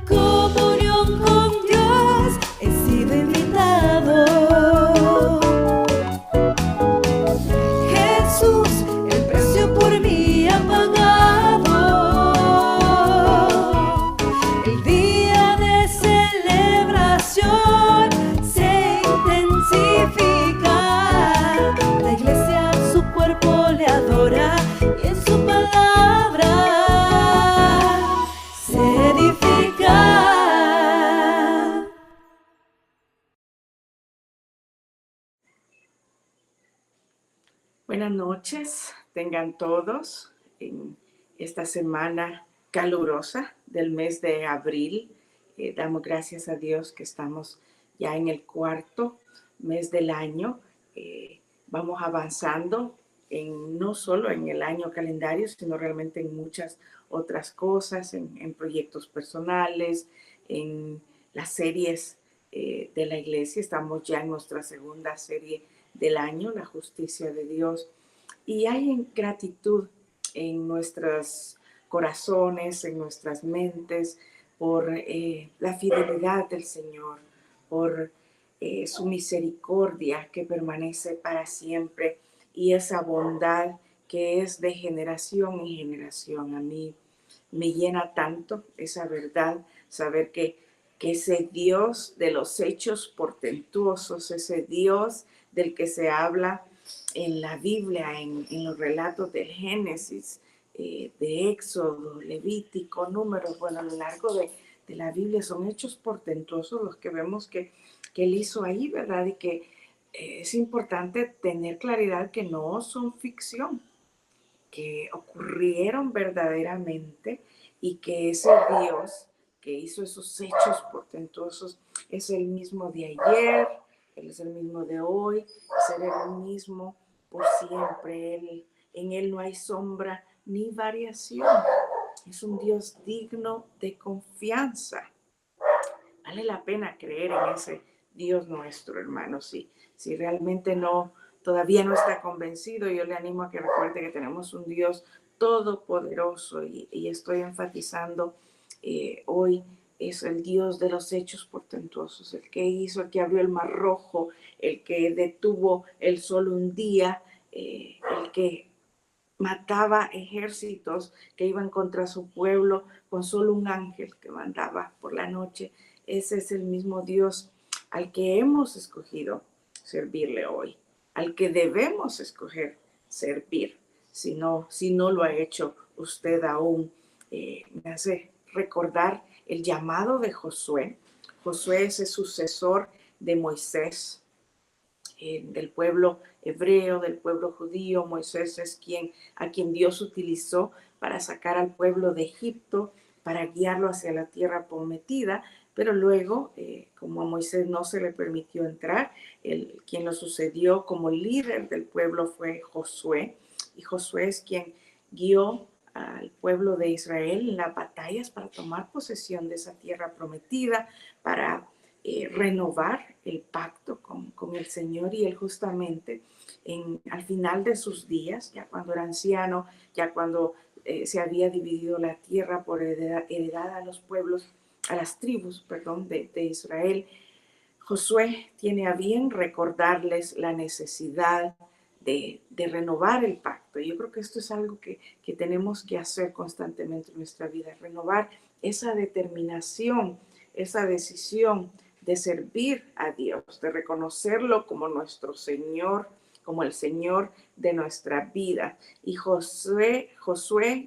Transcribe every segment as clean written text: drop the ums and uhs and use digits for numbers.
Comunión con Dios, he sido invitado. Jesús, el precio por mí ha pagado. El día de celebración se intensifica. La iglesia, su cuerpo le adora y en su palabra se edifica. Buenas noches, tengan todos en esta semana calurosa del mes de abril. Damos gracias a Dios que estamos ya en el cuarto mes del año. Vamos avanzando no solo en el año calendario, sino realmente en muchas otras cosas, en proyectos personales, en las series de la iglesia. Estamos ya en nuestra segunda serie del año, la justicia de Dios. Y hay gratitud en nuestros corazones, en nuestras mentes, por la fidelidad del Señor, por su misericordia que permanece para siempre y esa bondad que es de generación en generación. A mí me llena tanto esa verdad, saber que ese Dios de los hechos portentuosos, ese Dios del que se habla en la Biblia, en los relatos del Génesis, de Éxodo, Levítico, Números, bueno, a lo largo de la Biblia son hechos portentuosos los que vemos que Él hizo ahí, ¿verdad? Y que es importante tener claridad que no son ficción, que ocurrieron verdaderamente y que ese Dios que hizo esos hechos portentosos es el mismo de ayer, Él es el mismo de hoy, será el mismo por siempre. En Él no hay sombra ni variación. Es un Dios digno de confianza. Vale la pena creer en ese Dios nuestro, hermano. Si realmente todavía no está convencido, yo le animo a que recuerde que tenemos un Dios todopoderoso y estoy enfatizando hoy es el Dios de los hechos portentosos, el que hizo, el que abrió el mar rojo, el que detuvo el sol un día, el que mataba ejércitos que iban contra su pueblo con solo un ángel que mandaba por la noche. Ese es el mismo Dios al que hemos escogido servirle hoy, al que debemos escoger servir, si no lo ha hecho usted aún. Me hace recordar el llamado de Josué. Josué es el sucesor de Moisés, del pueblo hebreo, del pueblo judío. Moisés es a quien Dios utilizó para sacar al pueblo de Egipto, para guiarlo hacia la tierra prometida, pero luego, como a Moisés no se le permitió entrar, quien lo sucedió como líder del pueblo fue Josué, y Josué es quien guió al pueblo de Israel en las batallas para tomar posesión de esa tierra prometida, para renovar el pacto con el Señor. Y él justamente al final de sus días, ya cuando era anciano, ya cuando se había dividido la tierra por heredad a los pueblos, a las tribus, perdón, de Israel, Josué tiene a bien recordarles la necesidad de renovar el pacto. Yo creo que esto es algo que tenemos que hacer constantemente en nuestra vida, renovar esa determinación, esa decisión de servir a Dios, de reconocerlo como nuestro Señor, como el Señor de nuestra vida. Y Josué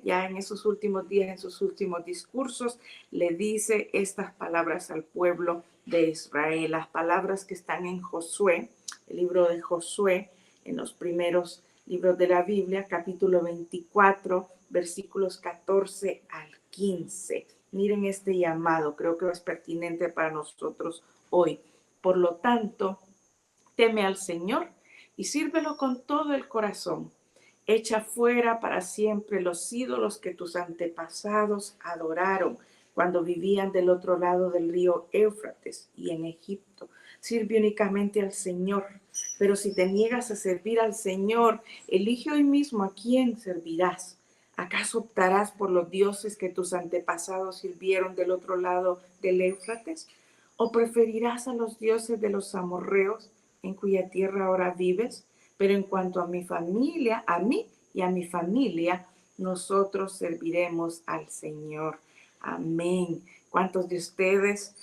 ya en esos últimos días, en sus últimos discursos, le dice estas palabras al pueblo de Israel, las palabras que están en Josué, el libro de Josué, en los primeros libros de la Biblia, capítulo 24, versículos 14 al 15. Miren este llamado, creo que es pertinente para nosotros hoy. Por lo tanto, teme al Señor y sírvelo con todo el corazón. Echa fuera para siempre los ídolos que tus antepasados adoraron cuando vivían del otro lado del río Éufrates y en Egipto. Sirve únicamente al Señor. Pero si te niegas a servir al Señor, elige hoy mismo a quién servirás. ¿Acaso optarás por los dioses que tus antepasados sirvieron del otro lado del Éufrates? ¿O preferirás a los dioses de los amorreos en cuya tierra ahora vives? Pero en cuanto a mi familia, a mí y a mi familia, nosotros serviremos al Señor. Amén. ¿Cuántos de ustedes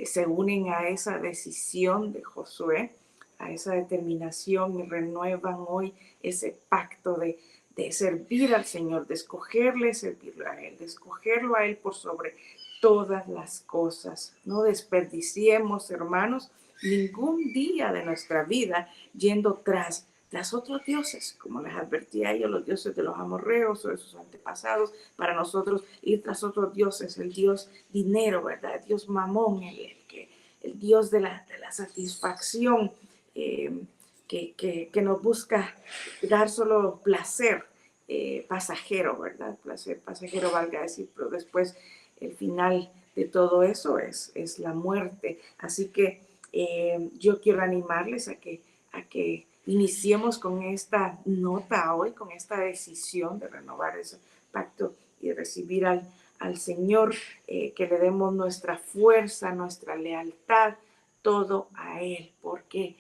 se unen a esa decisión de Josué, a esa determinación y renuevan hoy ese pacto de servir al Señor, de escogerle servirlo a Él, de escogerlo a Él por sobre todas las cosas? No desperdiciemos, hermanos, ningún día de nuestra vida yendo tras otros dioses, como les advertía yo, los dioses de los amorreos o de sus antepasados. Para nosotros ir tras otros dioses, el Dios dinero, ¿verdad? El Dios mamón, el Dios de la satisfacción, que nos busca dar solo placer pasajero, ¿verdad? Placer pasajero, valga decir, pero después el final de todo eso es la muerte. Así que yo quiero animarles a que iniciemos con esta nota hoy, con esta decisión de renovar ese pacto y recibir al Señor, que le demos nuestra fuerza, nuestra lealtad, todo a Él, porque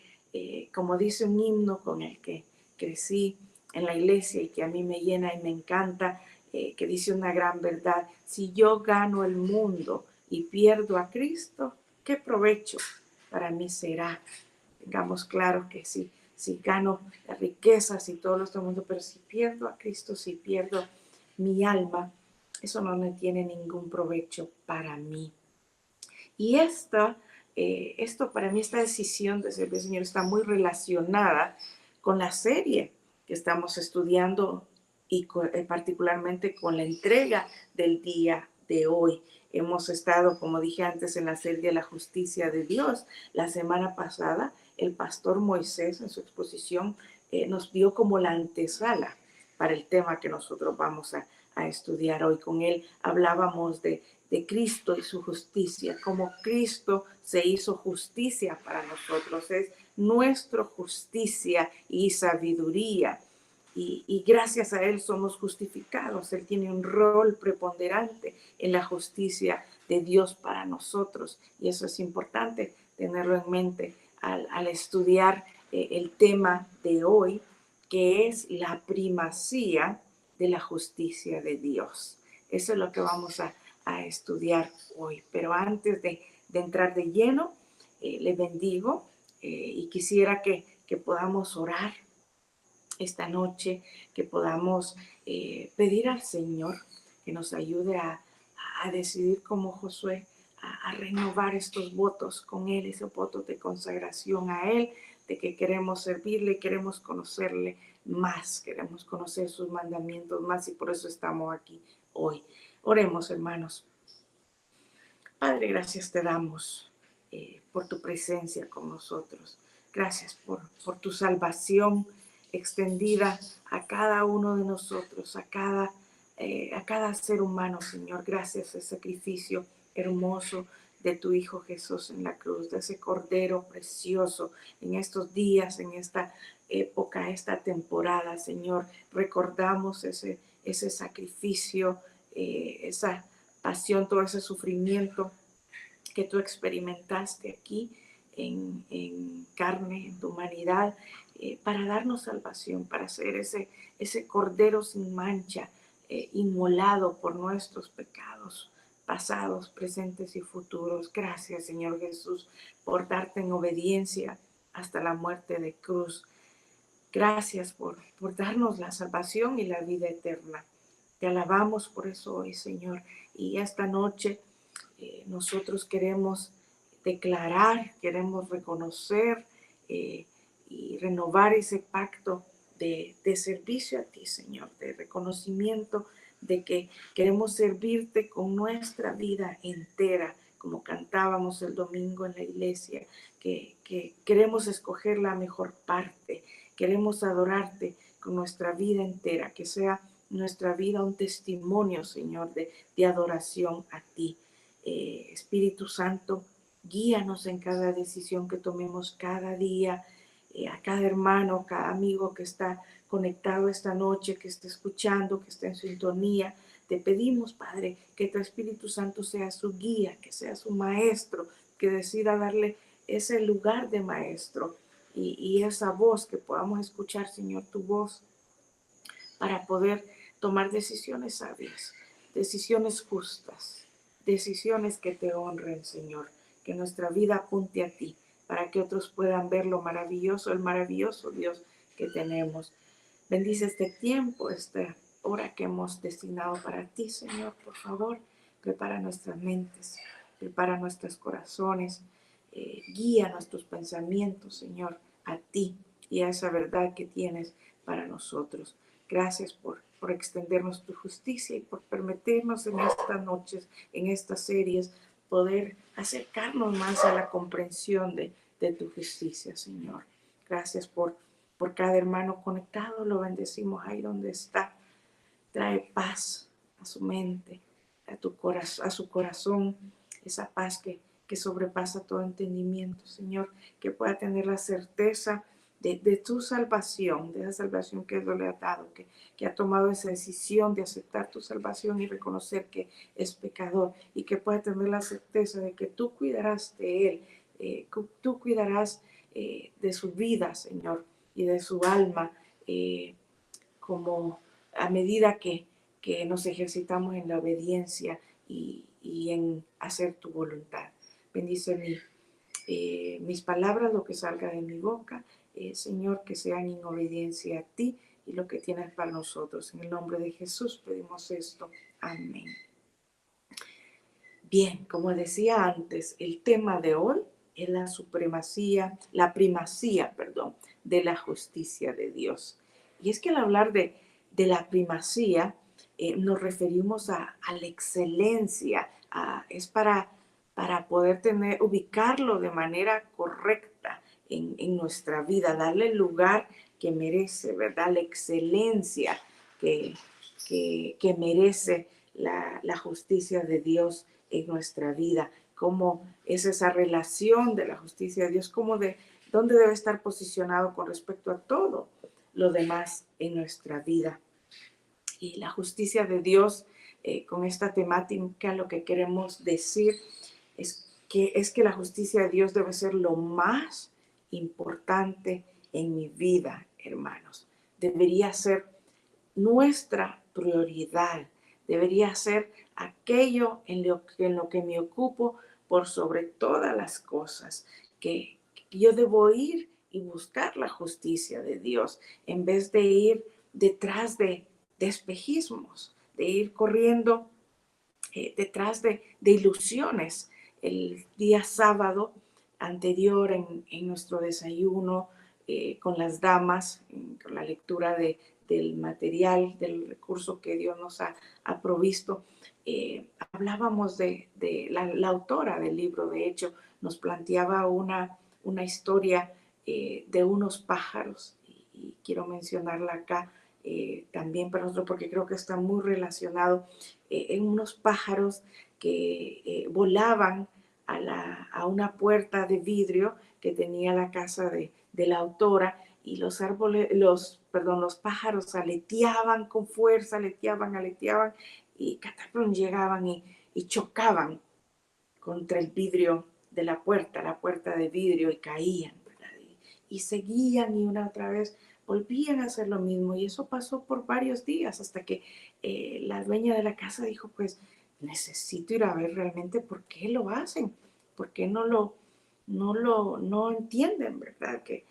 como dice un himno con el que crecí en la iglesia y que a mí me llena y me encanta, que dice una gran verdad: si yo gano el mundo y pierdo a Cristo, ¿qué provecho para mí será? Tengamos claro que si gano las riquezas y todo lo de este mundo, pero si pierdo a Cristo, si pierdo mi alma, eso no me tiene ningún provecho para mí. Y esto para mí, esta decisión de servir al Señor está muy relacionada con la serie que estamos estudiando y particularmente con la entrega del día de hoy. Hemos estado, como dije antes, en la serie de la justicia de Dios. La semana pasada, el pastor Moisés, en su exposición, nos dio como la antesala para el tema que nosotros vamos a estudiar hoy. Con él hablábamos de Cristo y su justicia, como Cristo se hizo justicia para nosotros, es nuestra justicia y sabiduría. Y gracias a Él somos justificados. Él tiene un rol preponderante en la justicia de Dios para nosotros. Y eso es importante tenerlo en mente al estudiar el tema de hoy, que es la primacía de la justicia de Dios. Eso es lo que vamos a estudiar hoy. Pero antes de entrar de lleno, le bendigo y quisiera que podamos orar esta noche, que podamos pedir al Señor que nos ayude a decidir como Josué, a renovar estos votos con Él, esos votos de consagración a Él, de que queremos servirle, queremos conocerle más, queremos conocer sus mandamientos más, y por eso estamos aquí hoy. Oremos, hermanos. Padre, gracias te damos por tu presencia con nosotros. Gracias por tu salvación extendida a cada uno de nosotros, a cada ser humano, Señor. Gracias al sacrificio hermoso de tu Hijo Jesús en la cruz, de ese Cordero precioso en estos días, en esta época, esta temporada, Señor. Recordamos ese sacrificio, esa pasión, todo ese sufrimiento que tú experimentaste aquí en carne, en tu humanidad, para darnos salvación, para ser ese cordero sin mancha, inmolado por nuestros pecados pasados, presentes y futuros. Gracias, Señor Jesús, por darte en obediencia hasta la muerte de cruz. Gracias por darnos la salvación y la vida eterna. Te alabamos por eso hoy, Señor. Y esta noche nosotros queremos declarar, queremos reconocer y renovar ese pacto de servicio a ti, Señor, de reconocimiento de que queremos servirte con nuestra vida entera, como cantábamos el domingo en la iglesia, que queremos escoger la mejor parte, queremos adorarte con nuestra vida entera, que sea nuestra vida un testimonio, Señor, de adoración a ti. Espíritu Santo, guíanos en cada decisión que tomemos cada día, a cada hermano, cada amigo que está conectado esta noche, que esté escuchando, que esté en sintonía. Te pedimos, Padre, que tu Espíritu Santo sea su guía, que sea su maestro, que decida darle ese lugar de maestro y esa voz, que podamos escuchar, Señor, tu voz para poder tomar decisiones sabias, decisiones justas, decisiones que te honren, Señor, que nuestra vida apunte a ti, para que otros puedan ver lo maravilloso, el maravilloso Dios que tenemos. Bendice este tiempo, esta hora que hemos destinado para ti, Señor, por favor. Prepara nuestras mentes, prepara nuestros corazones, guía nuestros pensamientos, Señor, a ti y a esa verdad que tienes para nosotros. Gracias por extendernos tu justicia y por permitirnos en estas noches, en estas series, poder acercarnos más a la comprensión de tu justicia, Señor. Gracias por cada hermano conectado, lo bendecimos ahí donde está. Trae paz a su mente, a su corazón, esa paz que sobrepasa todo entendimiento, Señor, que pueda tener la certeza de tu salvación, de esa salvación que Dios le ha dado, que ha tomado esa decisión de aceptar tu salvación y reconocer que es pecador, y que pueda tener la certeza de que tú cuidarás de él, tú cuidarás de su vida, Señor, y de su alma, como a medida que nos ejercitamos en la obediencia y en hacer tu voluntad. Bendice mis palabras, lo que salga de mi boca, Señor, que sean en obediencia a ti y lo que tienes para nosotros. En el nombre de Jesús pedimos esto. Amén. Bien, como decía antes, el tema de hoy es la primacía, de la justicia de Dios. Y es que al hablar de la primacía, nos referimos a la excelencia, es para poder ubicarlo de manera correcta en nuestra vida, darle el lugar que merece, ¿verdad? La excelencia que, que merece la justicia de Dios en nuestra vida, cómo es esa relación de la justicia de Dios, dónde debe estar posicionado con respecto a todo lo demás en nuestra vida. Y la justicia de Dios, con esta temática, lo que queremos decir es que la justicia de Dios debe ser lo más importante en mi vida, hermanos. Debería ser nuestra prioridad, debería ser aquello en lo que me ocupo por sobre todas las cosas, que yo debo ir y buscar la justicia de Dios en vez de ir detrás de espejismos, de ir corriendo detrás de ilusiones. El día sábado anterior en nuestro desayuno con las damas, con la lectura del material, del recurso que Dios nos ha provisto, hablábamos de la autora del libro. De hecho, nos planteaba una historia de unos pájaros, y quiero mencionarla acá también para nosotros porque creo que está muy relacionado, en unos pájaros que volaban a una puerta de vidrio que tenía la casa de la autora, y los pájaros aleteaban con fuerza, aleteaban, y cataplum llegaban y chocaban contra el vidrio de la puerta de vidrio, y caían, ¿verdad? Y seguían, y una otra vez volvían a hacer lo mismo, y eso pasó por varios días hasta que la dueña de la casa dijo, pues necesito ir a ver realmente por qué lo hacen, por qué no entienden, ¿verdad? Que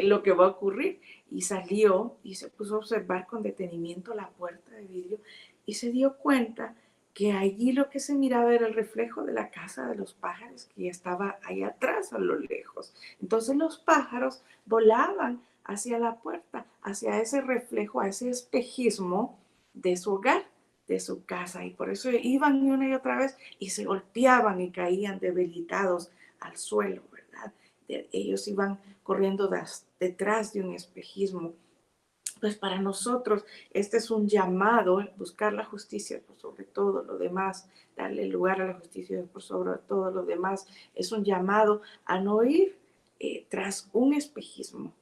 lo que va a ocurrir. Y salió y se puso a observar con detenimiento la puerta de vidrio y se dio cuenta que allí lo que se miraba era el reflejo de la casa de los pájaros que ya estaba ahí atrás a lo lejos. Entonces los pájaros volaban hacia la puerta, hacia ese reflejo, a ese espejismo de su hogar, de su casa, y por eso iban una y otra vez y se golpeaban y caían debilitados al suelo, ¿verdad? Ellos iban corriendo detrás de un espejismo. Pues para nosotros este es un llamado, buscar la justicia por sobre todo lo demás, darle lugar a la justicia por sobre todo lo demás, es un llamado a no ir tras un espejismo,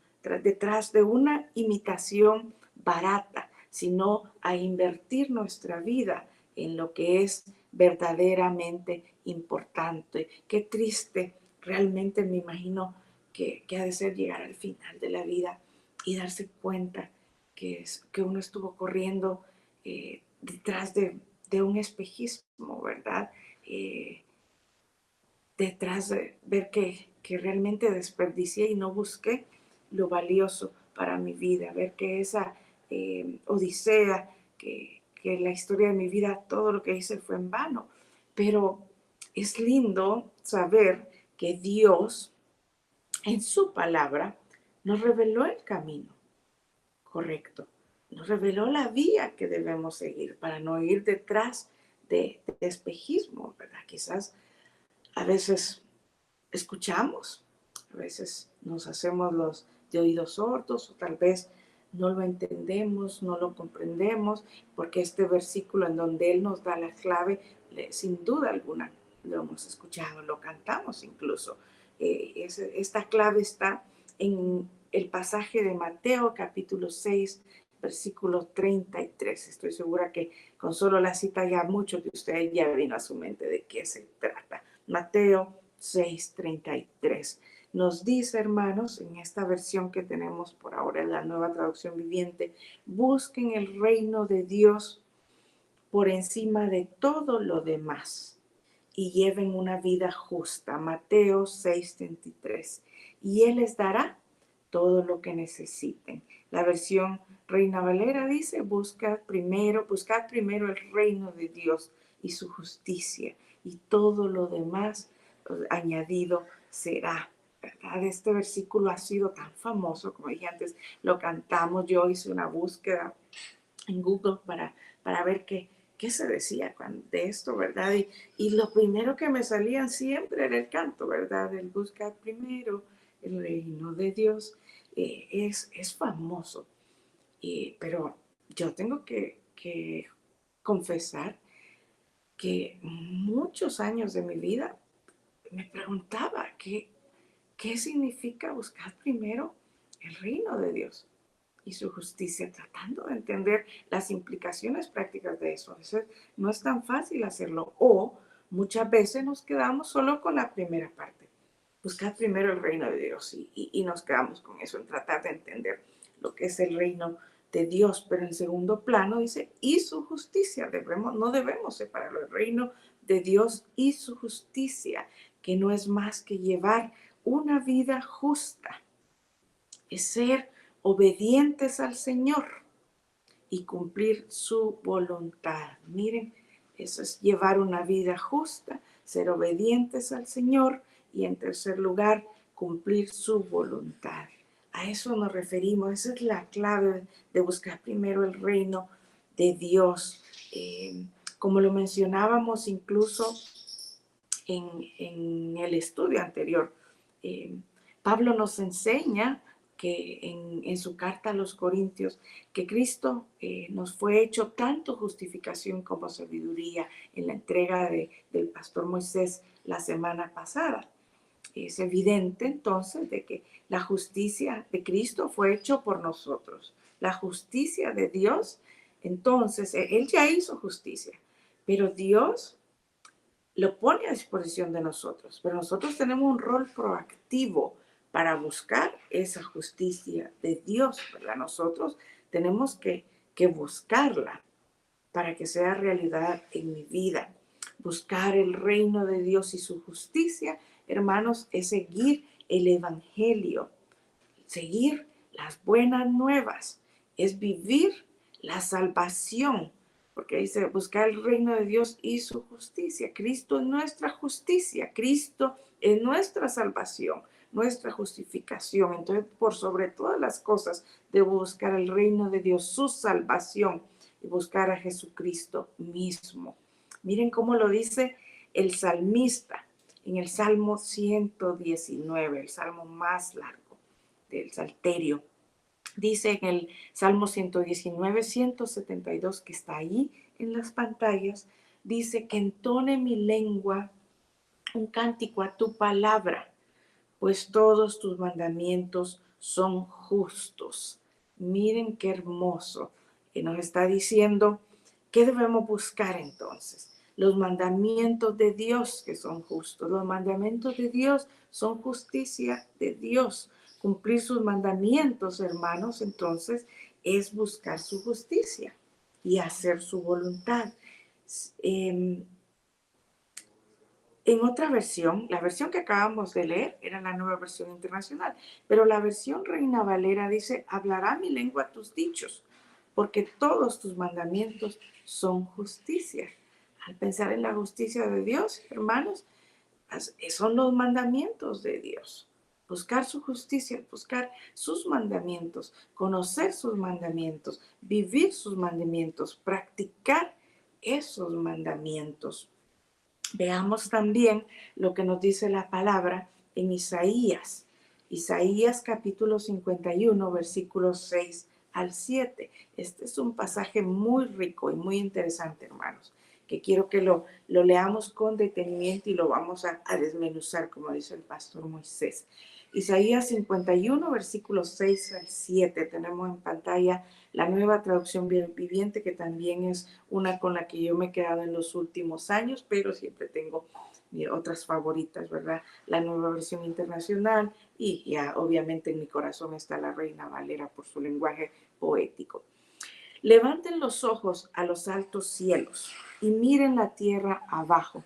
detrás de una imitación barata, sino a invertir nuestra vida en lo que es verdaderamente importante. Qué triste, realmente me imagino que ha de ser llegar al final de la vida y darse cuenta que uno estuvo corriendo detrás de un espejismo, ¿verdad? Eh, Detrás de ver que realmente desperdicié y no busqué lo valioso para mi vida, ver que esa odisea, que la historia de mi vida, todo lo que hice fue en vano. Pero es lindo saber que Dios en su palabra nos reveló el camino correcto, nos reveló la vía que debemos seguir para no ir detrás de espejismo, ¿verdad? Quizás a veces escuchamos, a veces nos hacemos los de oídos sordos o tal vez no lo entendemos, no lo comprendemos, porque este versículo en donde Él nos da la clave, sin duda alguna, lo hemos escuchado, lo cantamos incluso. Esta clave está en el pasaje de Mateo capítulo 6, versículo 33. Estoy segura que con solo la cita ya mucho de ustedes ya vino a su mente de qué se trata. Mateo 6:33. Nos dice, hermanos, en esta versión que tenemos por ahora en la Nueva Traducción Viviente, busquen el reino de Dios por encima de todo lo demás y lleven una vida justa. Mateo 6:33. Y Él les dará todo lo que necesiten. La versión Reina Valera dice, buscad primero el reino de Dios y su justicia, y todo lo demás añadido será. ¿Verdad? Este versículo ha sido tan famoso, como dije antes, lo cantamos. Yo hice una búsqueda en Google para ver qué se decía de esto, ¿verdad? Y lo primero que me salían siempre era el canto, ¿verdad? El buscar primero el reino de Dios. Es famoso, pero yo tengo que confesar que muchos años de mi vida me preguntaba qué significa buscar primero el reino de Dios y su justicia, tratando de entender las implicaciones prácticas de eso. A veces no es tan fácil hacerlo, o muchas veces nos quedamos solo con la primera parte. Buscar primero el reino de Dios y nos quedamos con eso, en tratar de entender lo que es el reino de Dios. Pero en segundo plano dice, y su justicia. No debemos separarlo, el reino de Dios y su justicia, que no es más que llevar una vida justa, es ser obedientes al Señor y cumplir su voluntad. Miren, eso es llevar una vida justa, ser obedientes al Señor y en tercer lugar, cumplir su voluntad. A eso nos referimos, esa es la clave de buscar primero el reino de Dios. Como lo mencionábamos incluso en el estudio anterior, Pablo nos enseña que en su carta a los Corintios, que Cristo nos fue hecho tanto justificación como sabiduría en la entrega del pastor Moisés la semana pasada. Es evidente entonces de que la justicia de Cristo fue hecho por nosotros. La justicia de Dios, entonces, Él ya hizo justicia, pero Dios lo pone a disposición de nosotros, pero nosotros tenemos un rol proactivo para buscar esa justicia de Dios, ¿verdad? Nosotros tenemos que buscarla para que sea realidad en mi vida. Buscar el reino de Dios y su justicia, hermanos, es seguir el evangelio, seguir las buenas nuevas, es vivir la salvación, porque dice buscar el reino de Dios y su justicia. Cristo es nuestra justicia, Cristo es nuestra salvación, nuestra justificación. Entonces, por sobre todas las cosas, debo buscar el reino de Dios, su salvación, y buscar a Jesucristo mismo. Miren cómo lo dice el salmista en el Salmo 119, el salmo más largo del Salterio. Dice en el Salmo 119, 172, que está ahí en las pantallas, dice que entone mi lengua un cántico a tu palabra, pues todos tus mandamientos son justos. Miren qué hermoso. Que nos está diciendo, ¿qué debemos buscar entonces? Los mandamientos de Dios que son justos. Los mandamientos de Dios son justicia de Dios. Cumplir sus mandamientos, hermanos, entonces es buscar su justicia y hacer su voluntad. En otra versión, la versión que acabamos de leer era la Nueva Versión Internacional, pero la versión Reina Valera dice, hablará mi lengua tus dichos, porque todos tus mandamientos son justicia. Al pensar en la justicia de Dios, hermanos, son los mandamientos de Dios. Buscar su justicia, buscar sus mandamientos, conocer sus mandamientos, vivir sus mandamientos, practicar esos mandamientos. Veamos también lo que nos dice la palabra en Isaías. Isaías capítulo 51, versículos 6 al 7. Este es un pasaje muy rico y muy interesante, hermanos, que quiero que lo leamos con detenimiento y lo vamos a desmenuzar, como dice el pastor Moisés. Isaías 51, versículos 6 al 7. Tenemos en pantalla la Nueva Traducción Viviente, que también es una con la que yo me he quedado en los últimos años, pero siempre tengo otras favoritas, ¿verdad? La Nueva Versión Internacional y ya obviamente en mi corazón está la Reina Valera por su lenguaje poético. Levanten los ojos a los altos cielos y miren la tierra abajo,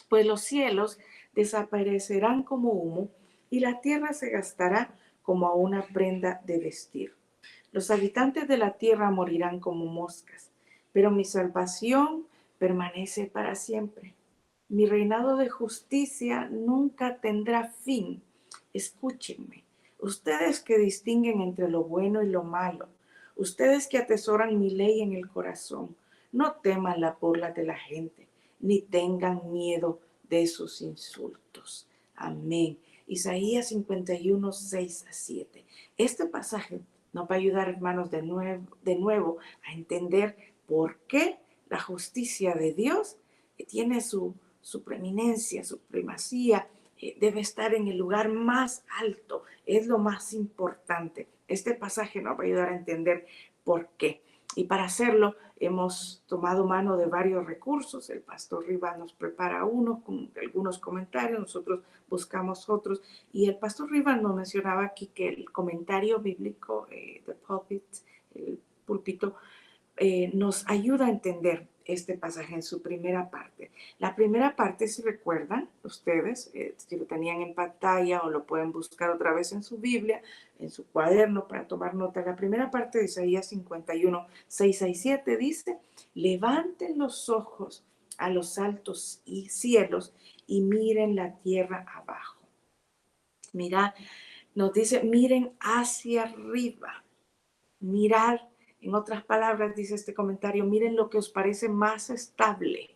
pues los cielos desaparecerán como humo y la tierra se gastará como a una prenda de vestir. Los habitantes de la tierra morirán como moscas, pero mi salvación permanece para siempre. Mi reinado de justicia nunca tendrá fin. Escúchenme, ustedes que distinguen entre lo bueno y lo malo, ustedes que atesoran mi ley en el corazón, no teman la burla de la gente, ni tengan miedo de sus insultos. Amén. Isaías 51, 6 a 7. Este pasaje nos va a ayudar, hermanos, de nuevo a entender por qué la justicia de Dios tiene su preeminencia, su primacía, debe estar en el lugar más alto, es lo más importante. Este pasaje nos va a ayudar a entender por qué. Y para hacerlo hemos tomado mano de varios recursos. El pastor Rivas nos prepara uno con algunos comentarios, nosotros buscamos otros. Y el pastor Rivas nos mencionaba aquí que el comentario bíblico, the pulpit, el púlpito, nos ayuda a entender este pasaje en su primera parte. La primera parte, si recuerdan ustedes, si lo tenían en pantalla o lo pueden buscar otra vez en su Biblia, en su cuaderno para tomar nota. La primera parte de Isaías 51, 6 y 7 dice, levanten los ojos a los altos cielos y miren la tierra abajo. Mira, nos dice, miren hacia arriba, mirar. En otras palabras, dice este comentario, miren lo que os parece más estable.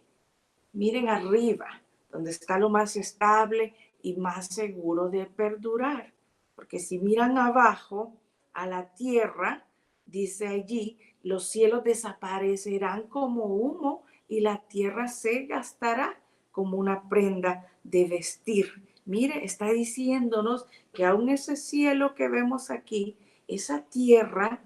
Miren arriba, donde está lo más estable y más seguro de perdurar. Porque si miran abajo a la tierra, dice allí, los cielos desaparecerán como humo y la tierra se gastará como una prenda de vestir. Mire, está diciéndonos que aún ese cielo que vemos aquí, esa tierra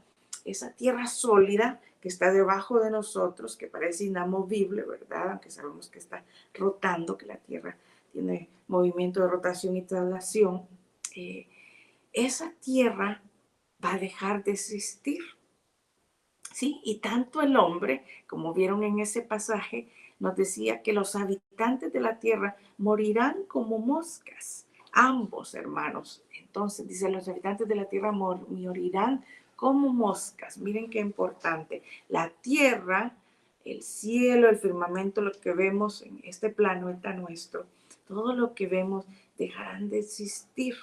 sólida que está debajo de nosotros, que parece inamovible, ¿verdad? Aunque sabemos que está rotando, que la Tierra tiene movimiento de rotación y traslación. Esa Tierra va a dejar de existir, ¿sí? Y tanto el hombre, como vieron en ese pasaje, nos decía que los habitantes de la Tierra morirán como moscas. Ambos, hermanos. Entonces, dice, los habitantes de la Tierra morirán como moscas. Miren qué importante. La tierra, el cielo, el firmamento, lo que vemos en este planeta nuestro, todo lo que vemos dejarán de existir.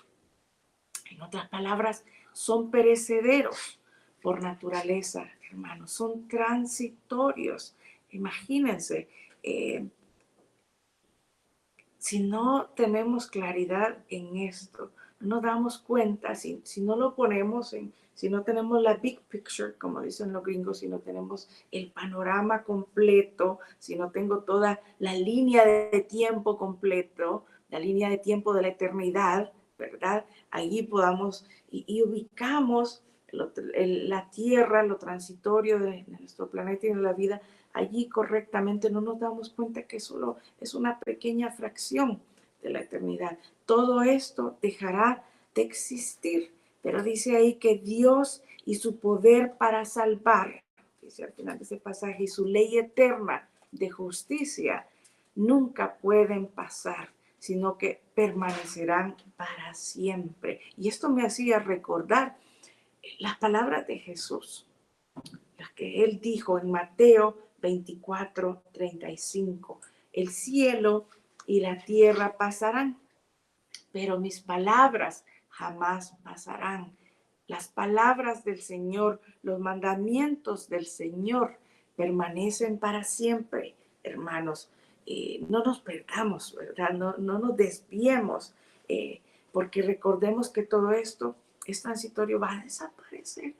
En otras palabras, son perecederos por naturaleza, hermanos. Son transitorios. Imagínense, si no tenemos claridad en esto, no nos damos cuenta, si no lo ponemos si no tenemos la big picture, como dicen los gringos, si no tenemos el panorama completo, si no tengo toda la línea de tiempo completo, la línea de tiempo de la eternidad, ¿verdad? Allí podamos y ubicamos la tierra, lo transitorio de nuestro planeta y de la vida, allí correctamente. No nos damos cuenta que solo es una pequeña fracción de la eternidad. Todo esto dejará de existir, pero dice ahí que Dios y su poder para salvar, dice al final de ese pasaje, y su ley eterna de justicia nunca pueden pasar, sino que permanecerán para siempre. Y esto me hacía recordar las palabras de Jesús, las que él dijo en Mateo 24:35. El cielo y la tierra pasarán, pero mis palabras jamás pasarán. Las palabras del Señor, los mandamientos del Señor permanecen para siempre, hermanos. No nos perdamos, ¿verdad? No nos desviemos, porque recordemos que todo esto es transitorio, va a desaparecer.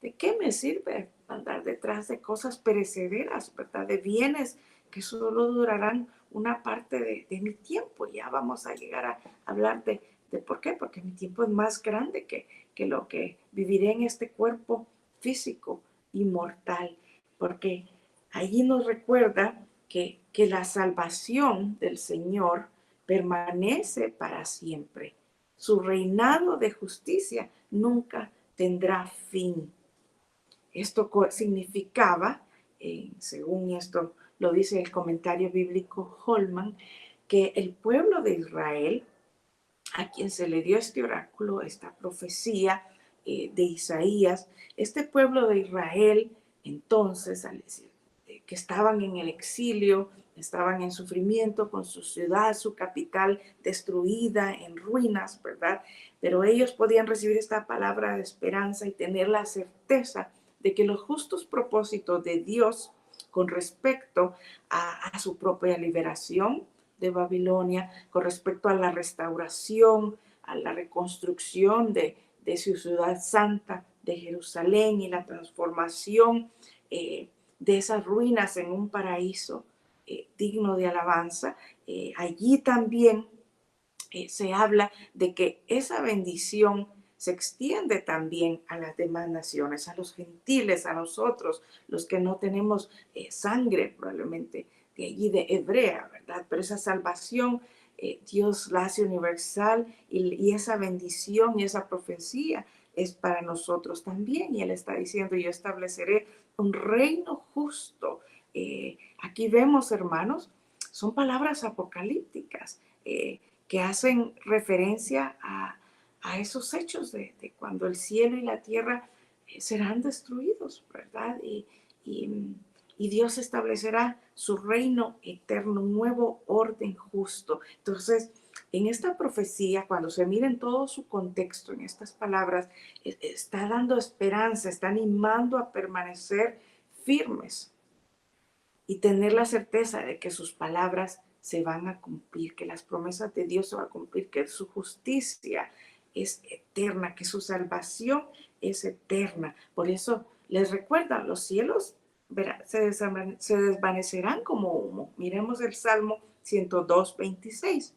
¿De qué me sirve andar detrás de cosas perecederas, ¿verdad? De bienes que solo durarán una parte de mi tiempo. Ya vamos a llegar a hablar de por qué, porque mi tiempo es más grande que lo que viviré en este cuerpo físico y mortal, porque allí nos recuerda que la salvación del Señor permanece para siempre. Su reinado de justicia nunca tendrá fin. Esto significaba, según esto lo dice el comentario bíblico Holman, que el pueblo de Israel, a quien se le dio este oráculo, esta profecía de Isaías, este pueblo de Israel, entonces, al decir que estaban en el exilio, estaban en sufrimiento con su ciudad, su capital destruida, en ruinas, ¿verdad? Pero ellos podían recibir esta palabra de esperanza y tener la certeza de que los justos propósitos de Dios con respecto a su propia liberación de Babilonia, con respecto a la restauración, a la reconstrucción de su ciudad santa, de Jerusalén, y la transformación de esas ruinas en un paraíso digno de alabanza. Allí también se habla de que esa bendición se extiende también a las demás naciones, a los gentiles, a nosotros, los que no tenemos sangre probablemente de allí de hebrea, ¿verdad? Pero esa salvación Dios la hace universal, y esa bendición y esa profecía es para nosotros también. Y Él está diciendo: yo estableceré un reino justo. Aquí vemos, hermanos, son palabras apocalípticas que hacen referencia a esos hechos de cuando el cielo y la tierra serán destruidos, ¿verdad? Y Dios establecerá su reino eterno, un nuevo orden justo. Entonces, en esta profecía, cuando se mira en todo su contexto, en estas palabras, está dando esperanza, está animando a permanecer firmes y tener la certeza de que sus palabras se van a cumplir, que las promesas de Dios se van a cumplir, que su justicia es eterna, que su salvación es eterna. Por eso les recuerda: los cielos se desvanecerán como humo. Miremos el Salmo 102:26.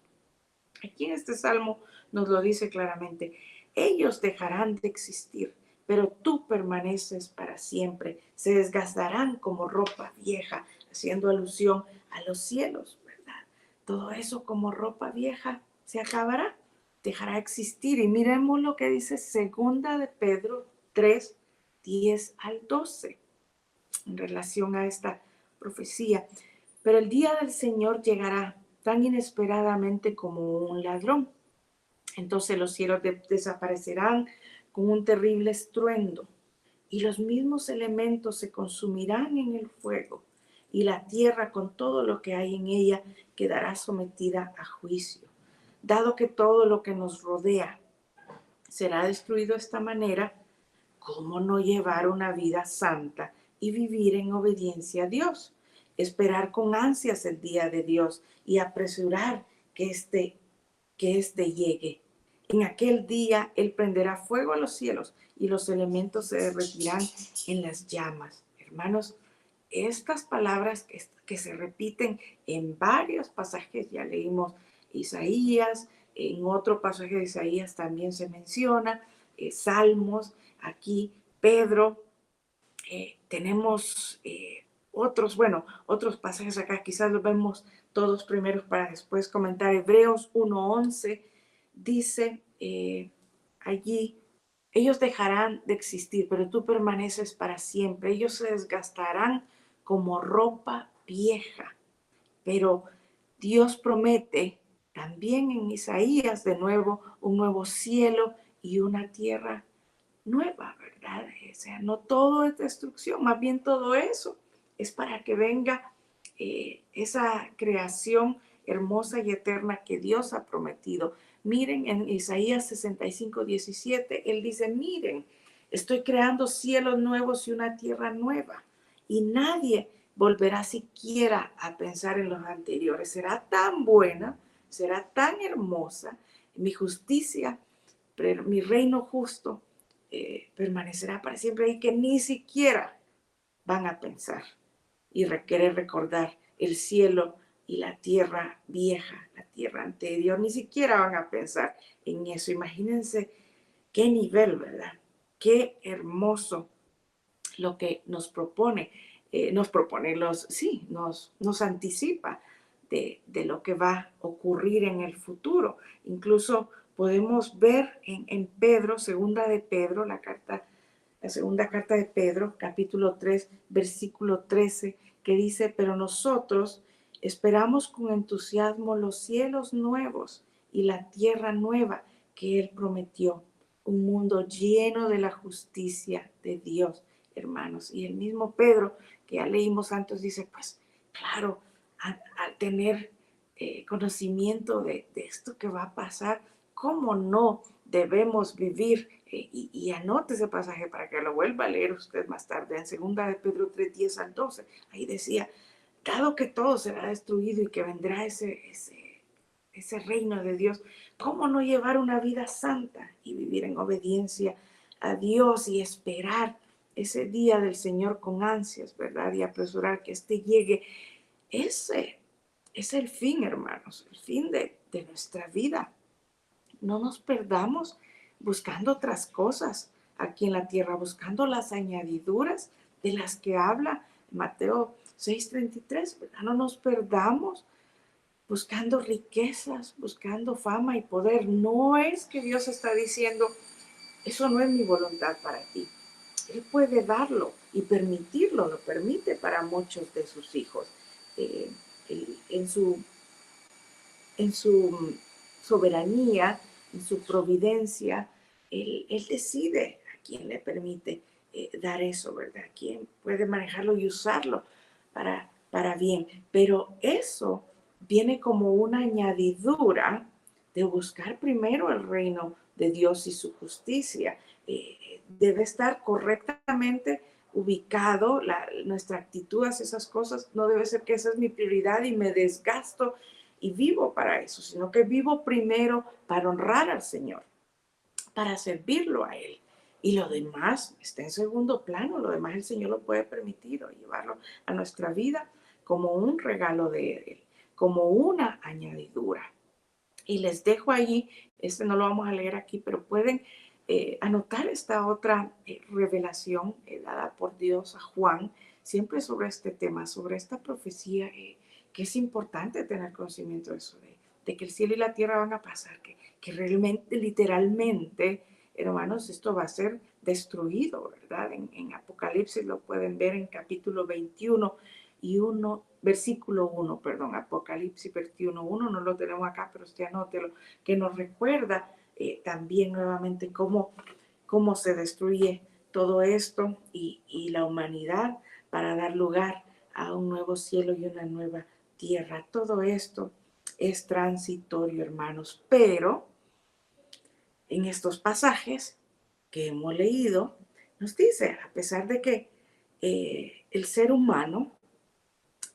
Aquí en este salmo nos lo dice claramente: ellos dejarán de existir, pero tú permaneces para siempre. Se desgastarán como ropa vieja, haciendo alusión a los cielos, ¿verdad? Todo eso como ropa vieja se acabará, dejará de existir. Y miremos lo que dice segunda de Pedro 3:10-12 en relación a esta profecía. Pero el día del Señor llegará tan inesperadamente como un ladrón. Entonces los cielos desaparecerán con un terrible estruendo, y los mismos elementos se consumirán en el fuego, y la tierra con todo lo que hay en ella quedará sometida a juicio. Dado que todo lo que nos rodea será destruido de esta manera, ¿cómo no llevar una vida santa y vivir en obediencia a Dios? Esperar con ansias el día de Dios y apresurar que este llegue. En aquel día Él prenderá fuego a los cielos y los elementos se derretirán en las llamas. Hermanos, estas palabras que se repiten en varios pasajes, ya leímos Isaías, En otro pasaje de Isaías también se menciona, Salmos, aquí Pedro, tenemos otros pasajes acá, quizás los vemos todos primeros para después comentar. Hebreos 1:11 dice allí, ellos dejarán de existir, pero tú permaneces para siempre. Ellos se desgastarán como ropa vieja, pero Dios promete también en Isaías de nuevo un nuevo cielo y una tierra nueva, ¿verdad? O sea, no todo es destrucción, más bien todo eso es para que venga esa creación hermosa y eterna que Dios ha prometido. Miren en Isaías 65:17, Él dice, miren, estoy creando cielos nuevos y una tierra nueva, y nadie volverá siquiera a pensar en los anteriores. Será tan buena, será tan hermosa, mi justicia, mi reino justo permanecerá para siempre y que ni siquiera van a pensar y querer recordar el cielo y la tierra vieja, la tierra anterior, ni siquiera van a pensar en eso. Imagínense qué nivel, ¿verdad? Qué hermoso lo que nos anticipa de lo que va a ocurrir en el futuro. Incluso podemos ver en Pedro, segunda de Pedro, la segunda carta de Pedro, capítulo 3, versículo 13, que dice, pero nosotros esperamos con entusiasmo los cielos nuevos y la tierra nueva que Él prometió, un mundo lleno de la justicia de Dios, hermanos. Y el mismo Pedro, que ya leímos antes, dice, pues claro, al tener conocimiento de esto que va a pasar, ¿cómo no debemos vivir? Y anote ese pasaje para que lo vuelva a leer usted más tarde, en segunda de Pedro 3, 10 al 12. Ahí decía, dado que todo será destruido y que vendrá ese reino de Dios, ¿cómo no llevar una vida santa y vivir en obediencia a Dios y esperar ese día del Señor con ansias, ¿verdad? Y apresurar que éste llegue. Ese es el fin, hermanos, el fin de nuestra vida. No nos perdamos buscando otras cosas aquí en la tierra, buscando las añadiduras de las que habla Mateo 6:33, ¿verdad? No nos perdamos buscando riquezas, buscando fama y poder. No es que Dios está diciendo, eso no es mi voluntad para ti. Él puede darlo y permitirlo, lo permite para muchos de sus hijos. Eh, en su en su soberanía, en su providencia, él decide a quién le permite dar eso, ¿verdad? A quién puede manejarlo y usarlo para bien. Pero eso viene como una añadidura de buscar primero el reino de Dios y su justicia. Debe estar correctamente ubicado nuestra actitud hacia esas cosas. No debe ser que esa es mi prioridad y me desgasto y vivo para eso, sino que vivo primero para honrar al Señor, para servirlo a Él. Y lo demás está en segundo plano, lo demás el Señor lo puede permitir o llevarlo a nuestra vida como un regalo de Él, como una añadidura. Y les dejo allí, no lo vamos a leer aquí, pero pueden anotar esta otra revelación dada por Dios a Juan, siempre sobre este tema, sobre esta profecía, que es importante tener conocimiento de eso, de que el cielo y la tierra van a pasar, que realmente, literalmente, hermanos, esto va a ser destruido, ¿verdad? En Apocalipsis lo pueden ver en capítulo 21 y versículo 1, perdón, Apocalipsis 21, 1, no lo tenemos acá, pero usted anótelo, que nos recuerda también nuevamente cómo se destruye todo esto y la humanidad para dar lugar a un nuevo cielo y una nueva tierra. Todo esto es transitorio, hermanos, pero en estos pasajes que hemos leído, nos dice, a pesar de que el ser humano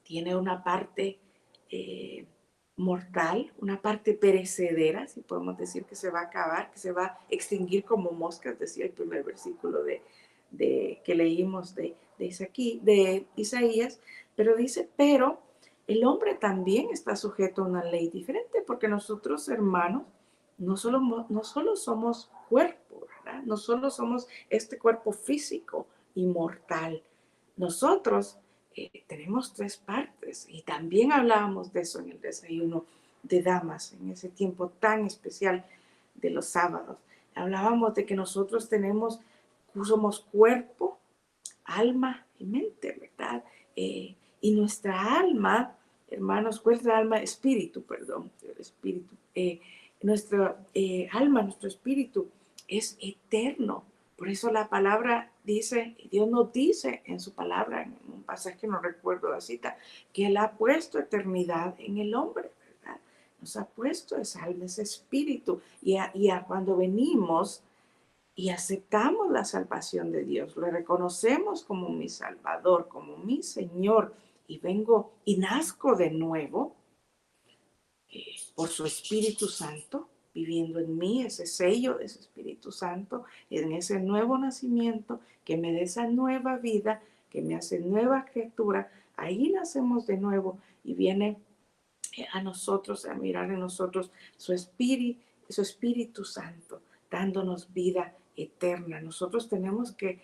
tiene una parte mortal, una parte perecedera, si podemos decir que se va a acabar, que se va a extinguir como moscas, decía el primer versículo que leímos de Isaías, pero dice, pero el hombre también está sujeto a una ley diferente, porque nosotros, hermanos, no solo somos cuerpo, ¿verdad? No solo somos este cuerpo físico y mortal. Nosotros tenemos tres partes y también hablábamos de eso en el desayuno de damas, en ese tiempo tan especial de los sábados. Hablábamos de que nosotros somos cuerpo, alma y mente, ¿verdad? Y nuestra alma, hermanos, nuestra alma, espíritu, perdón, el espíritu, nuestra alma, nuestro espíritu es eterno. Por eso la palabra dice, Dios nos dice en su palabra, en un pasaje, no recuerdo la cita, que Él ha puesto eternidad en el hombre, ¿verdad? Nos ha puesto esa alma, ese espíritu. Cuando venimos y aceptamos la salvación de Dios, lo reconocemos como mi Salvador, como mi Señor, y vengo y nazco de nuevo por su Espíritu Santo, viviendo en mí ese sello de ese Espíritu Santo, en ese nuevo nacimiento que me da esa nueva vida, que me hace nueva criatura. Ahí nacemos de nuevo y viene a nosotros, a mirar en nosotros su Espíritu Santo, dándonos vida eterna. Nosotros tenemos que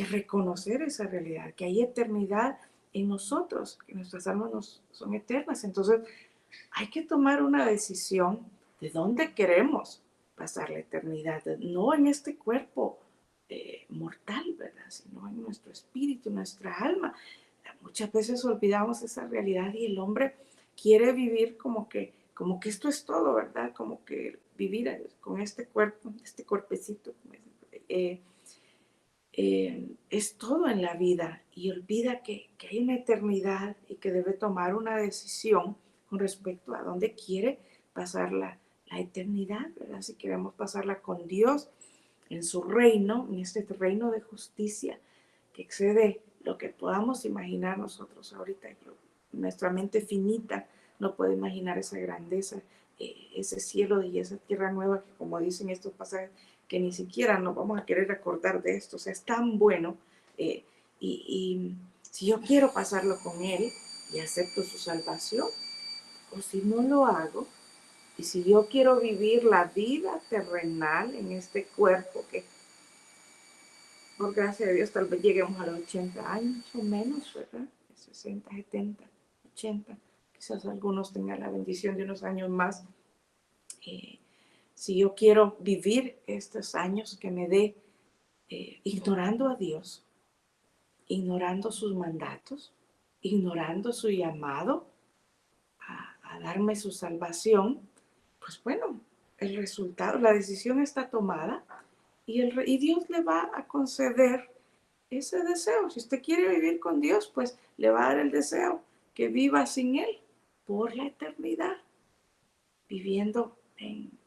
reconocer esa realidad, que hay eternidad en nosotros, que nuestras almas son eternas. Entonces hay que tomar una decisión de dónde queremos pasar la eternidad, no en este cuerpo mortal, ¿verdad? Sino en nuestro espíritu, nuestra alma. Muchas veces olvidamos esa realidad y el hombre quiere vivir como que esto es todo, ¿verdad? Como que vivir con este cuerpo, este cuerpecito, eh, es todo en la vida y olvida que hay una eternidad y que debe tomar una decisión con respecto a dónde quiere pasar la eternidad, ¿verdad? Si queremos pasarla con Dios en su reino, en este reino de justicia que excede lo que podamos imaginar nosotros ahorita. Nuestra mente finita no puede imaginar esa grandeza, ese cielo y esa tierra nueva que, como dicen estos pasajes, que ni siquiera nos vamos a querer acordar de esto. O sea, es tan bueno. eh, y si yo quiero pasarlo con Él y acepto su salvación, o si no lo hago, y si yo quiero vivir la vida terrenal en este cuerpo que por gracia de Dios, tal vez lleguemos a los 80 años o menos, ¿verdad? 60, 70, 80. Quizás algunos tengan la bendición de unos años más. Eh, si yo quiero vivir estos años que me dé ignorando a Dios, ignorando sus mandatos, ignorando su llamado a darme su salvación, pues bueno, el resultado, la decisión está tomada y Dios le va a conceder ese deseo. Si usted quiere vivir con Dios, pues le va a dar el deseo que viva sin Él por la eternidad, viviendo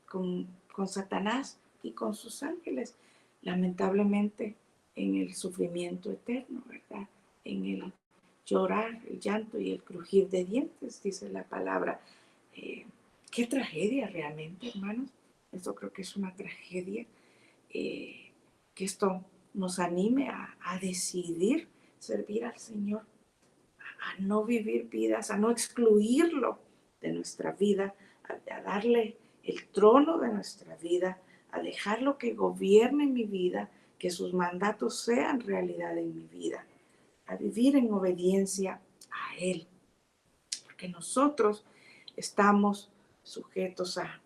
con Satanás y con sus ángeles, lamentablemente en el sufrimiento eterno, ¿verdad? En el llorar, el llanto y el crujir de dientes, dice la palabra. Qué tragedia realmente, hermanos. Esto creo que es una tragedia. Que esto nos anime a decidir servir al Señor, a no vivir vidas, a no excluirlo de nuestra vida, a darle el trono de nuestra vida, a dejarlo que gobierne mi vida, que sus mandatos sean realidad en mi vida, a vivir en obediencia a Él, porque nosotros estamos sujetos a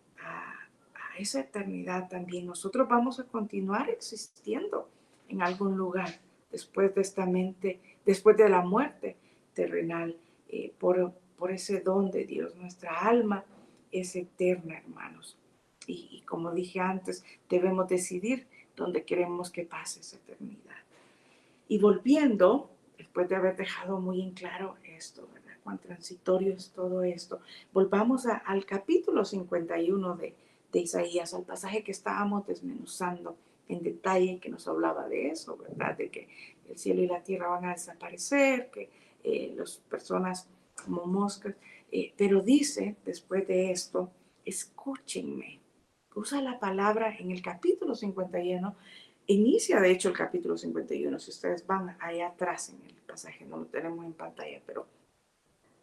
esa eternidad también. Nosotros vamos a continuar existiendo en algún lugar después de esta mente, después de la muerte terrenal, por ese don de Dios. Nuestra alma es eterna, hermanos. Y como dije antes, debemos decidir dónde queremos que pase esa eternidad. Y volviendo, después de haber dejado muy en claro esto, ¿verdad? Cuán transitorio es todo esto, volvamos al capítulo 51 de Isaías, al pasaje que estábamos desmenuzando en detalle, que nos hablaba de eso, ¿verdad? De que el cielo y la tierra van a desaparecer, que las personas como moscas, pero dice después de esto, escúchenme. Usa la palabra en el capítulo 51. Inicia, de hecho, el capítulo 51. Si ustedes van allá atrás en el pasaje, no lo tenemos en pantalla, pero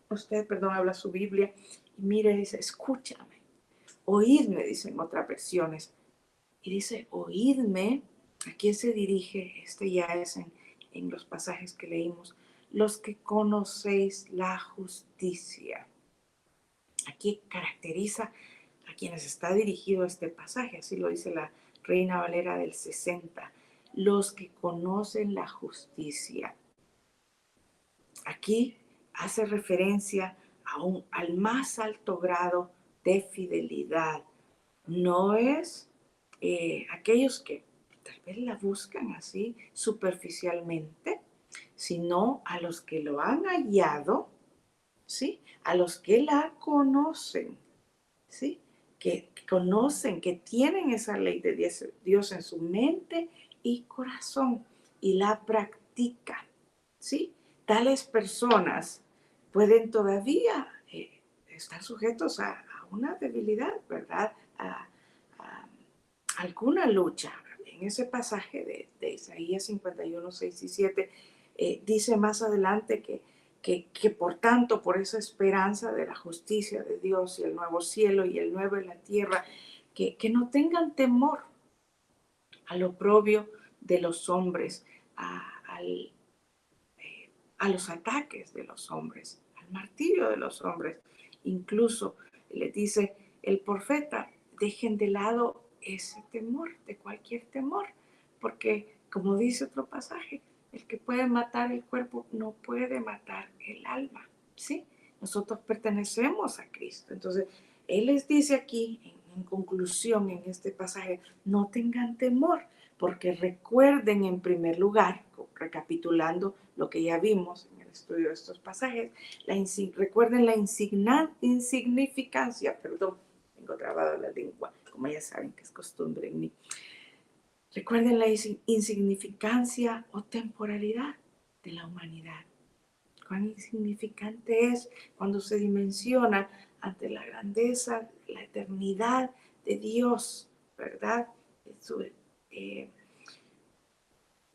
usted, perdón, habla su Biblia y mire, dice, escúchame. Oídme, dicen otras versiones. Y dice, oídme, ¿a quién se dirige? Este ya es en los pasajes que leímos. Los que conocéis la justicia. Aquí caracteriza a quienes está dirigido este pasaje, así lo dice la Reina Valera del 60. Los que conocen la justicia. Aquí hace referencia al más alto grado de fidelidad. No es aquellos que tal vez la buscan así superficialmente, sino a los que lo han hallado, ¿sí? A los que la conocen, ¿sí? Que conocen, que tienen esa ley de Dios en su mente y corazón y la practican, ¿sí? Tales personas pueden todavía estar sujetos a una debilidad, ¿verdad? A alguna lucha. En ese pasaje de Isaías 51, 6 y 7, dice más adelante que por tanto, por esa esperanza de la justicia de Dios y el nuevo cielo y el nuevo en la tierra, que no tengan temor al oprobio de los hombres, al a los ataques de los hombres, al martirio de los hombres. Incluso le dice el profeta, dejen de lado ese temor, de cualquier temor, porque como dice otro pasaje, el que puede matar el cuerpo no puede matar el alma, ¿sí? Nosotros pertenecemos a Cristo. Entonces, Él les dice aquí, en conclusión, en este pasaje, no tengan temor, porque recuerden en primer lugar, recapitulando lo que ya vimos en el estudio de estos pasajes, recuerden la insignificancia, perdón, tengo trabado la lengua, como ya saben que es costumbre en mí. Recuerden la insignificancia o temporalidad de la humanidad. Cuán insignificante es cuando se dimensiona ante la grandeza, la eternidad de Dios, ¿verdad?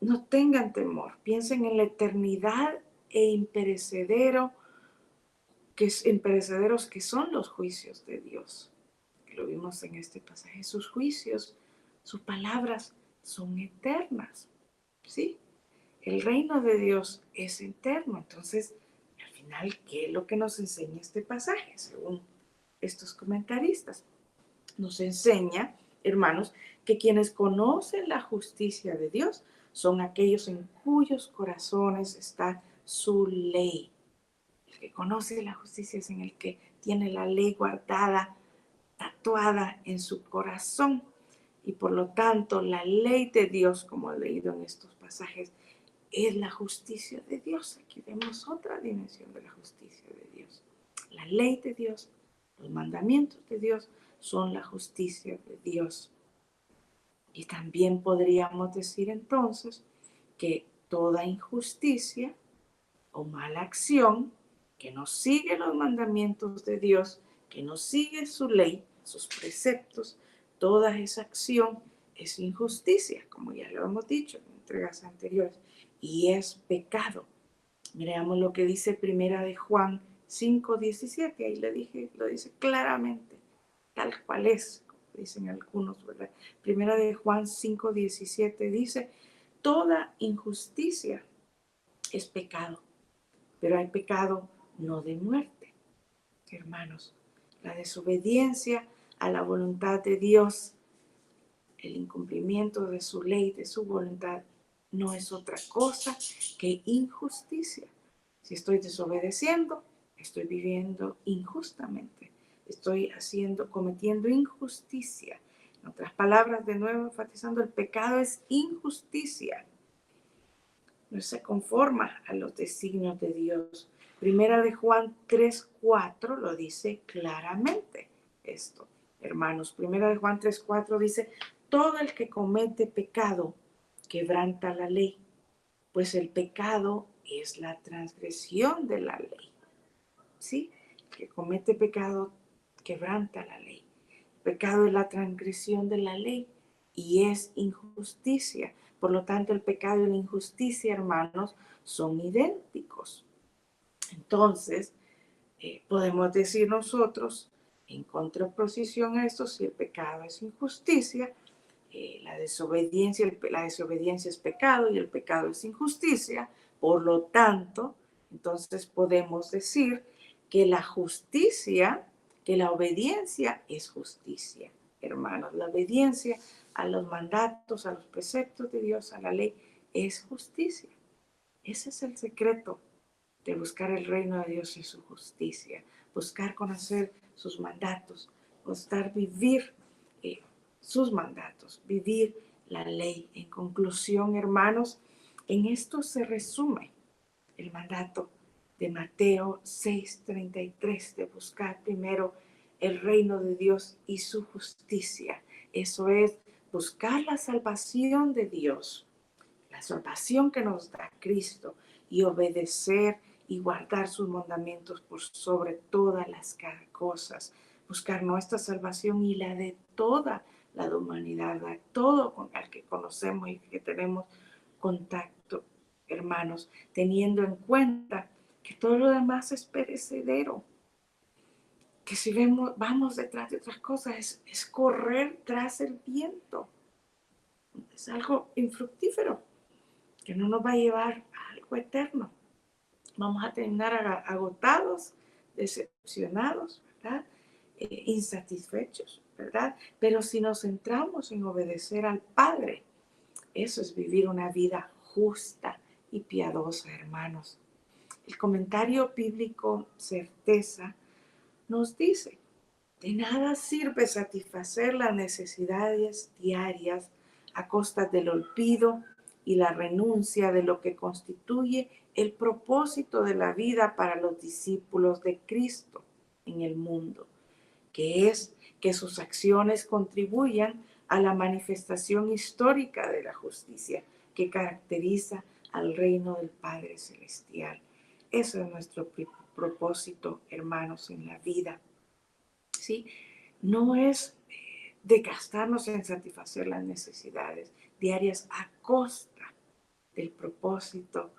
No tengan temor, piensen en la eternidad e imperecederos que son los juicios de Dios. Lo vimos en este pasaje. Sus juicios, sus palabras son eternas, ¿sí? El reino de Dios es eterno. Entonces, al final, ¿qué es lo que nos enseña este pasaje? Según estos comentaristas, nos enseña, hermanos, que quienes conocen la justicia de Dios son aquellos en cuyos corazones está su ley. El que conoce la justicia es en el que tiene la ley guardada, tatuada en su corazón. Y por lo tanto, la ley de Dios, como he leído en estos pasajes, es la justicia de Dios. Aquí vemos otra dimensión de la justicia de Dios. La ley de Dios, los mandamientos de Dios son la justicia de Dios. Y también podríamos decir entonces que toda injusticia o mala acción que no sigue los mandamientos de Dios, que no sigue su ley, sus preceptos, toda esa acción es injusticia, como ya lo hemos dicho en entregas anteriores, y es pecado. Miremos lo que dice Primera de Juan 5:17, ahí lo dice claramente, tal cual es, como dicen algunos, ¿verdad? Primera de Juan 5:17 dice, toda injusticia es pecado, pero hay pecado no de muerte, hermanos. La desobediencia a la voluntad de Dios, el incumplimiento de su ley, de su voluntad, no es otra cosa que injusticia. Si estoy desobedeciendo, estoy viviendo injustamente. Estoy cometiendo injusticia. En otras palabras, de nuevo enfatizando, el pecado es injusticia. No se conforma a los designios de Dios. Primera de Juan 3:4 lo dice claramente esto, hermanos. Primera de Juan 3:4 dice, todo el que comete pecado quebranta la ley, pues el pecado es la transgresión de la ley. ¿Sí? El que comete pecado quebranta la ley. El pecado es la transgresión de la ley y es injusticia. Por lo tanto, el pecado y la injusticia, hermanos, son idénticos. Entonces, podemos decir nosotros, En contraposición a esto, si el pecado es injusticia, la desobediencia es pecado y el pecado es injusticia. Por lo tanto, entonces podemos decir que la justicia, que la obediencia es justicia, hermanos. La obediencia a los mandatos, a los preceptos de Dios, a la ley, es justicia. Ese es el secreto de buscar el reino de Dios y su justicia. Buscar conocer sus mandatos, buscar vivir sus mandatos, vivir la ley. En conclusión, hermanos, en esto se resume el mandato de Mateo 6:33, de buscar primero el reino de Dios y su justicia. Eso es buscar la salvación de Dios, la salvación que nos da Cristo, y obedecer y guardar sus mandamientos por sobre todas las cosas. Buscar nuestra salvación y la de toda la humanidad, a todo con el que conocemos y que tenemos contacto, hermanos, teniendo en cuenta que todo lo demás es perecedero. Que si vamos detrás de otras cosas, es correr tras el viento. Es algo infructífero, que no nos va a llevar a algo eterno. Vamos a terminar agotados, decepcionados, ¿verdad? Insatisfechos, ¿verdad? Pero si nos centramos en obedecer al Padre, eso es vivir una vida justa y piadosa, hermanos. El comentario bíblico Certeza nos dice: de nada sirve satisfacer las necesidades diarias a costa del olvido y la renuncia de lo que constituye el propósito de la vida para los discípulos de Cristo en el mundo, que es que sus acciones contribuyan a la manifestación histórica de la justicia que caracteriza al reino del Padre Celestial. Eso es nuestro propósito, hermanos, en la vida. ¿Sí? No es de gastarnos en satisfacer las necesidades diarias a costa del propósito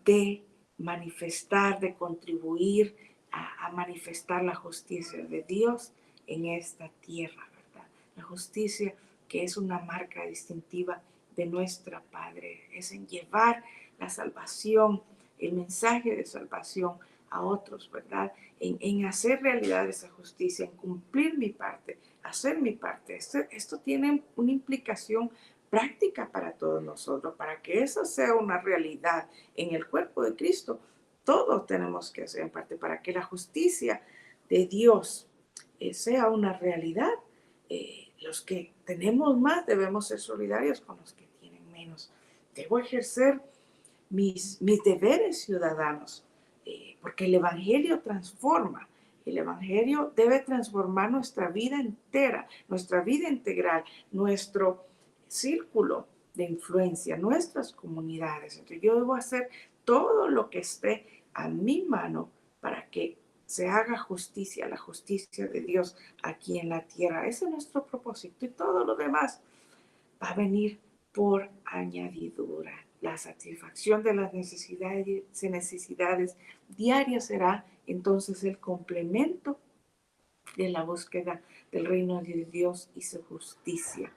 de manifestar, de contribuir a manifestar la justicia de Dios en esta tierra, ¿verdad? La justicia que es una marca distintiva de nuestra Padre, es en llevar la salvación, el mensaje de salvación a otros, ¿verdad? En hacer realidad esa justicia, en cumplir mi parte, hacer mi parte. Esto tiene una implicación práctica para todos nosotros. Para que eso sea una realidad en el cuerpo de Cristo, todos tenemos que hacer en parte. Para que la justicia de Dios sea una realidad, los que tenemos más debemos ser solidarios con los que tienen menos. Debo ejercer mis deberes ciudadanos, porque el Evangelio transforma. El Evangelio debe transformar nuestra vida entera, nuestra vida integral, nuestro círculo de influencia, nuestras comunidades. Entonces yo debo hacer todo lo que esté a mi mano para que se haga justicia, la justicia de Dios aquí en la tierra. Ese es nuestro propósito, y todo lo demás va a venir por añadidura. La satisfacción de las necesidades diarias será entonces el complemento de la búsqueda del reino de Dios y su justicia.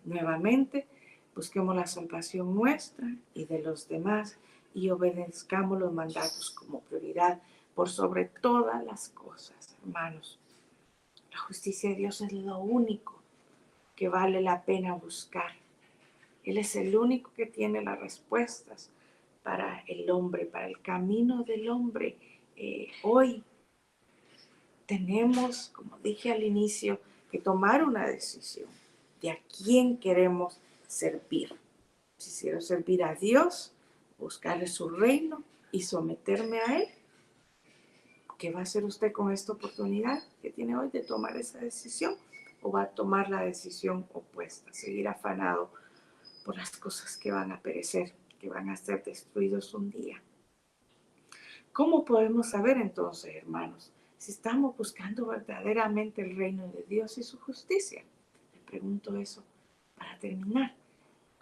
Nuevamente, busquemos la salvación nuestra y de los demás, y obedezcamos los mandatos como prioridad por sobre todas las cosas, hermanos. La justicia de Dios es lo único que vale la pena buscar. Él es el único que tiene las respuestas para el hombre, para el camino del hombre. Hoy tenemos, como dije al inicio, que tomar una decisión de a quién queremos servir. Si quiero servir a Dios, buscarle su reino y someterme a Él, ¿qué va a hacer usted con esta oportunidad que tiene hoy de tomar esa decisión? ¿O va a tomar la decisión opuesta, seguir afanado por las cosas que van a perecer, que van a ser destruidos un día? ¿Cómo podemos saber entonces, hermanos, si estamos buscando verdaderamente el reino de Dios y su justicia? Le pregunto eso para terminar.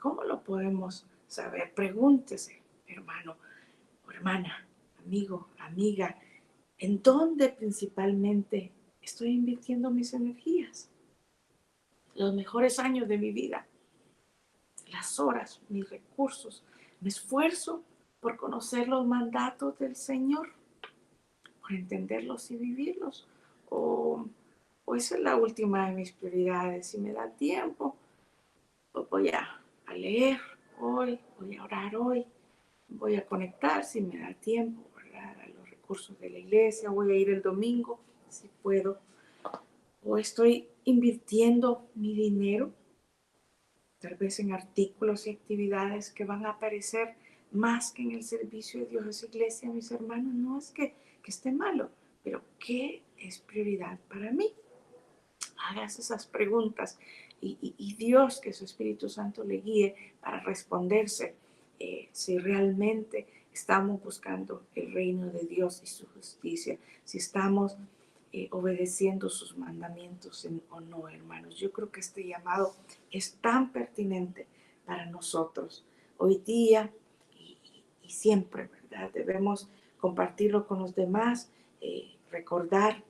¿Cómo lo podemos saber? Pregúntese, hermano o hermana, amigo, amiga, ¿en dónde principalmente estoy invirtiendo mis energías, los mejores años de mi vida, las horas, mis recursos, me esfuerzo por conocer los mandatos del Señor, por entenderlos y vivirlos? O, o esa es la última de mis prioridades. Si me da tiempo, pues voy a leer hoy, voy a orar hoy, voy a conectar si me da tiempo, ¿verdad? A los recursos de la iglesia, voy a ir el domingo si puedo. O estoy invirtiendo mi dinero tal vez en artículos y actividades que van a aparecer más que en el servicio de Dios. Esa iglesia, mis hermanos, no es que esté malo, pero ¿qué es prioridad para mí? Hagas esas preguntas y Dios, que su Espíritu Santo le guíe para responderse si realmente estamos buscando el reino de Dios y su justicia, si estamos obedeciendo sus mandamientos o no, hermanos. Yo creo que este llamado es tan pertinente para nosotros hoy día y siempre, ¿verdad? Debemos compartirlo con los demás, recordar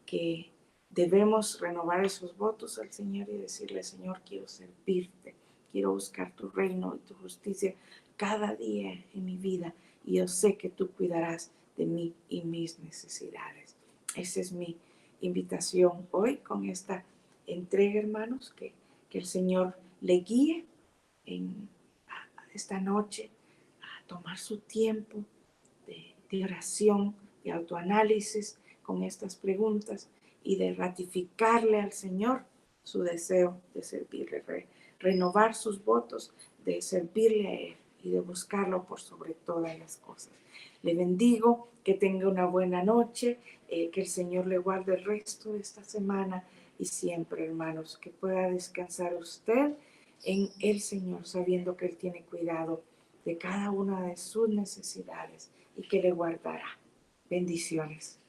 que debemos renovar esos votos al Señor y decirle: Señor, quiero servirte, quiero buscar tu reino y tu justicia cada día en mi vida, y yo sé que tú cuidarás de mí y mis necesidades. Esa es mi invitación hoy con esta entrega, hermanos, que el Señor le guíe en esta noche a tomar su tiempo de oración, de autoanálisis con estas preguntas y de ratificarle al Señor su deseo de servirle, renovar sus votos de servirle a Él y de buscarlo por sobre todas las cosas. Le bendigo, que tenga una buena noche, que el Señor le guarde el resto de esta semana y siempre, hermanos, que pueda descansar usted en el Señor, sabiendo que Él tiene cuidado de cada una de sus necesidades y que le guardará. Bendiciones.